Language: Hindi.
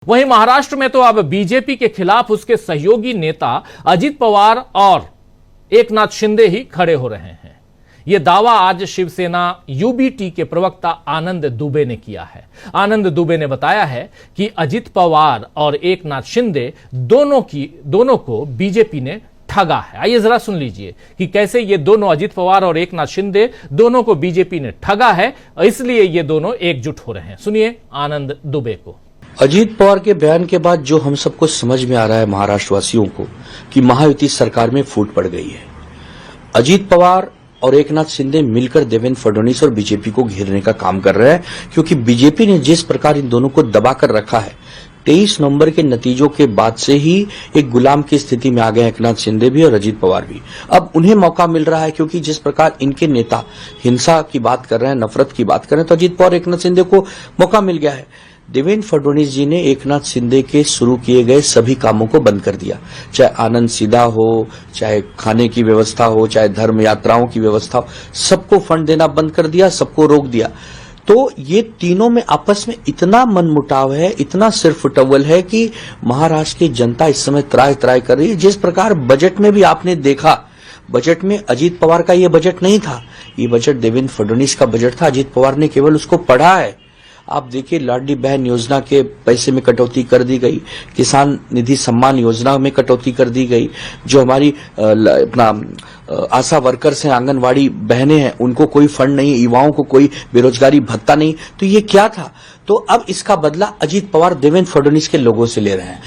वहीं महाराष्ट्र में तो अब बीजेपी के खिलाफ उसके सहयोगी नेता अजित पवार और एकनाथ शिंदे ही खड़े हो रहे हैं। यह दावा आज शिवसेना यूबीटी के प्रवक्ता आनंद दुबे ने किया है। आनंद दुबे ने बताया है कि अजित पवार और एकनाथ शिंदे दोनों को बीजेपी ने ठगा है। आइए जरा सुन लीजिए कि कैसे ये दोनों, अजित पवार और एकनाथ शिंदे, दोनों को बीजेपी ने ठगा है, इसलिए ये दोनों एकजुट हो रहे हैं। सुनिए आनंद दुबे को। अजीत पवार के बयान के बाद जो हम सबको समझ में आ रहा है महाराष्ट्र वासियों को कि महायुति सरकार में फूट पड़ गई है। अजीत पवार और एकनाथ शिंदे मिलकर देवेंद्र फडणवीस और बीजेपी को घेरने का काम कर रहे हैं, क्योंकि बीजेपी ने जिस प्रकार इन दोनों को दबाकर रखा है, 23 नवंबर के नतीजों के बाद से ही एक गुलाम की स्थिति में आ गए एकनाथ शिंदे भी और अजीत पवार भी। अब उन्हें मौका मिल रहा है, क्योंकि जिस प्रकार इनके नेता हिंसा की बात कर रहे हैं, नफरत की बात कर रहे हैं, तो अजीत पवार एकनाथ शिंदे को मौका मिल गया है। देवेंद्र फडणवीस जी ने एकनाथ शिंदे के शुरू किए गए सभी कामों को बंद कर दिया, चाहे आनंद सीधा हो, चाहे खाने की व्यवस्था हो, चाहे धर्म यात्राओं की व्यवस्था हो, सबको फंड देना बंद कर दिया, सबको रोक दिया। तो ये तीनों में आपस में इतना मनमुटाव है, इतना सिरफुटव्वल है कि महाराष्ट्र की जनता इस समय त्राय त्राय कर रही है। जिस प्रकार बजट में भी आपने देखा, बजट में अजीत पवार का ये बजट नहीं था, ये बजट देवेंद्र फडणवीस का बजट था। अजीत पवार ने केवल उसको पढ़ा है। आप देखिए, लाडली बहन योजना के पैसे में कटौती कर दी गई, किसान निधि सम्मान योजना में कटौती कर दी गई, जो हमारी आशा वर्कर्स हैं, आंगनवाड़ी बहनें हैं, उनको कोई फंड नहीं, युवाओं को कोई बेरोजगारी भत्ता नहीं। तो ये क्या था? तो अब इसका बदला अजीत पवार देवेंद्र फडणवीस के लोगों से ले रहे हैं।